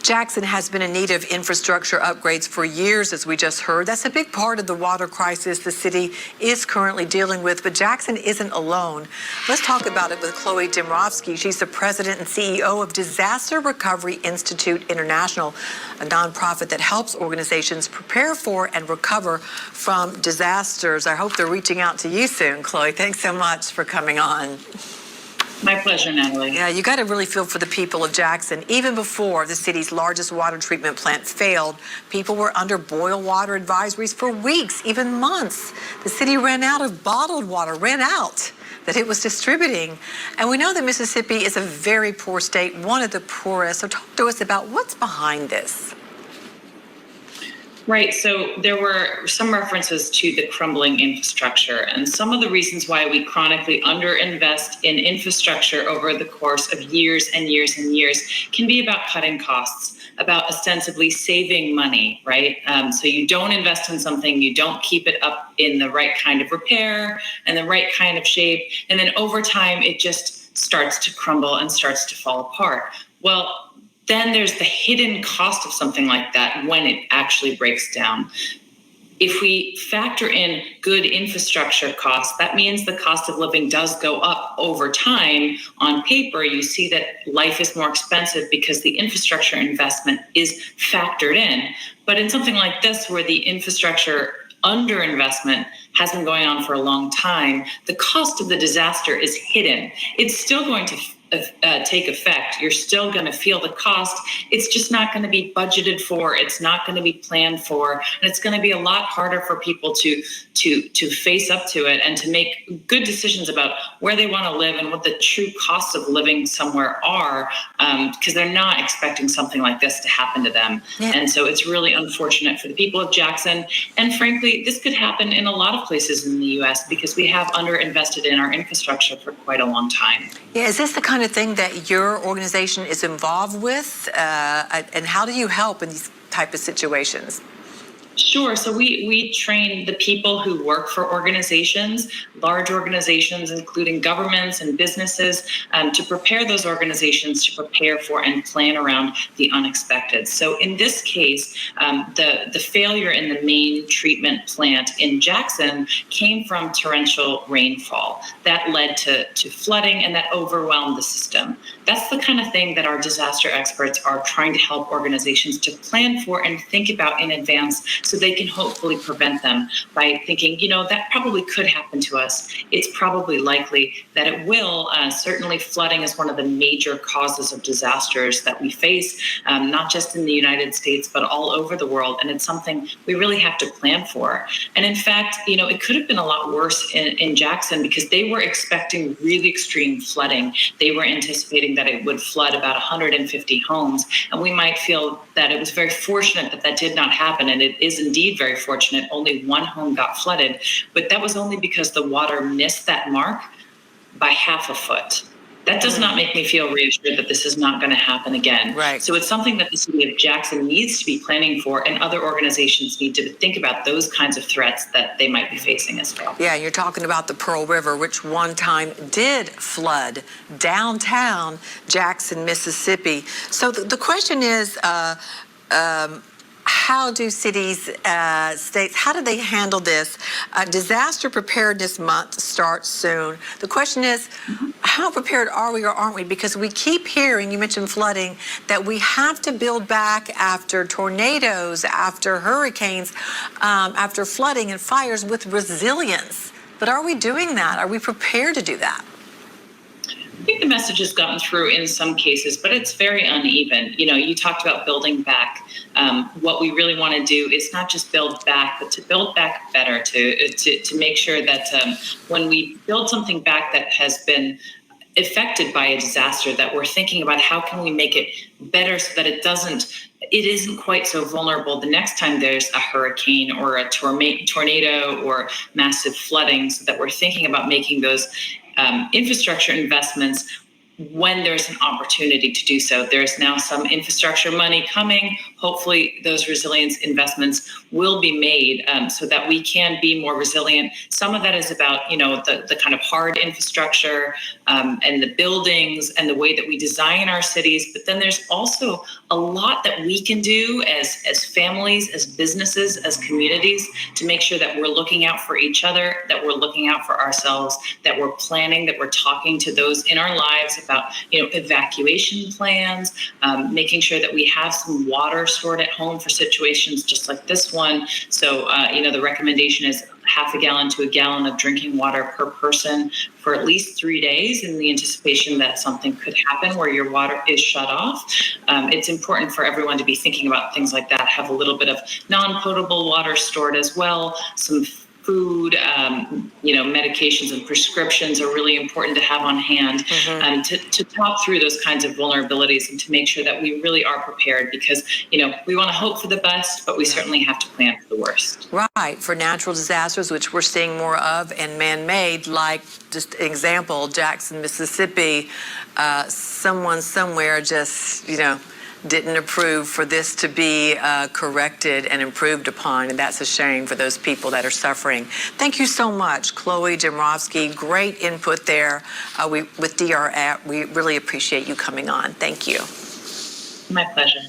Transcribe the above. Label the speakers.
Speaker 1: Jackson has been in need of infrastructure upgrades for years, as we just heard. That's a big part of the water crisis the city is currently dealing with, but Jackson isn't alone. Let's talk about it with Chloe Demrovsky. She's the president and CEO of Disaster Recovery Institute International, a nonprofit that helps organizations prepare for and recover from disasters. I hope they're reaching out to you soon, Chloe. Thanks so much for coming on.
Speaker 2: My pleasure, Natalie.
Speaker 1: Yeah, you got to really feel for the people of Jackson. Even before the city's largest water treatment plant failed, people were under boil water advisories for weeks, even months. The city ran out of bottled water, that it was distributing. And we know that Mississippi is a very poor state, one of the poorest. So talk to us about what's behind this.
Speaker 2: Right. So there were some references to the crumbling infrastructure, and some of the reasons why we chronically underinvest in infrastructure over the course of years and years and years can be about cutting costs, about ostensibly saving money, right? So you don't invest in something, you don't keep it up in the right kind of repair and the right kind of shape, and then over time it just starts to crumble and starts to fall apart. Well, then there's the hidden cost of something like that when it actually breaks down. If we factor in good infrastructure costs, that means the cost of living does go up over time. On paper, you see that life is more expensive because the infrastructure investment is factored in. But in something like this, where the infrastructure underinvestment has been going on for a long time, the cost of the disaster is hidden. It's still going to take effect. You're still going to feel the cost. It's just not going to be budgeted for. It's not going to be planned for, and it's going to be a lot harder for people to face up to it and to make good decisions about where they want to live and what the true costs of living somewhere are, because they're not expecting something like this to happen to them. Yeah. And so it's really unfortunate for the people of Jackson. And frankly, this could happen in a lot of places in the U.S. because we have underinvested in our infrastructure for quite a long time.
Speaker 1: Yeah, is this the kind of thing that your organization is involved with? And how do you help in these type of situations?
Speaker 2: Sure. So we train the people who work for organizations, large organizations, including governments and businesses, to prepare those organizations to prepare for and plan around the unexpected. So in this case, the failure in the main treatment plant in Jackson came from torrential rainfall that led to flooding and that overwhelmed the system. That's the kind of thing that our disaster experts are trying to help organizations to plan for and think about in advance, so they can hopefully prevent them by thinking, that probably could happen to us. It's probably likely that it will. Certainly flooding is one of the major causes of disasters that we face, not just in the United States, but all over the world. And it's something we really have to plan for. And in fact, it could have been a lot worse in Jackson because they were expecting really extreme flooding. They were anticipating that it would flood about 150 homes. And we might feel that it was very fortunate that did not happen. And it is indeed very fortunate. Only one home got flooded, but that was only because the water missed that mark by half a foot. That does not make me feel reassured that this is not going to happen again. Right. So it's something that the city of Jackson needs to be planning for, and other organizations need to think about those kinds of threats that they might be facing as well.
Speaker 1: Yeah, you're talking about the Pearl River, which one time did flood downtown Jackson, Mississippi. So the question is, how do cities, states, how do they handle this? Disaster Preparedness Month starts soon. The question is, how prepared are we or aren't we? Because we keep hearing, you mentioned flooding, that we have to build back after tornadoes, after hurricanes, after flooding and fires with resilience. But are we doing that? Are we prepared to do that?
Speaker 2: I think the message has gotten through in some cases, but it's very uneven. You talked about building back. What we really want to do is not just build back, but to build back better, to make sure that when we build something back that has been affected by a disaster, that we're thinking about how can we make it better so that it isn't quite so vulnerable the next time there's a hurricane or a tornado or massive flooding, so that we're thinking about making those infrastructure investments when there's an opportunity to do so. There's now some infrastructure money coming. Hopefully those resilience investments will be made so that we can be more resilient. Some of that is about, the kind of hard infrastructure and the buildings and the way that we design our cities. But then there's also a lot that we can do as families, as businesses, as communities to make sure that we're looking out for each other, that we're looking out for ourselves, that we're planning, that we're talking to those in our lives about, evacuation plans, making sure that we have some water stored at home for situations just like this one. So, the recommendation is half a gallon to a gallon of drinking water per person for at least 3 days in the anticipation that something could happen where your water is shut off. It's important for everyone to be thinking about things like that, have a little bit of non-potable water stored as well, some food, medications and prescriptions are really important to have on hand, to talk through those kinds of vulnerabilities and to make sure that we really are prepared because, we want to hope for the best, but we certainly have to plan for the worst.
Speaker 1: Right. For natural disasters, which we're seeing more of, and man-made, like just example, Jackson, Mississippi, someone somewhere just, didn't approve for this to be corrected and improved upon, and that's a shame for those people that are suffering. Thank you so much, Chloe Demrovsky. Great input there with DR. We really appreciate you coming on. Thank you.
Speaker 2: My pleasure.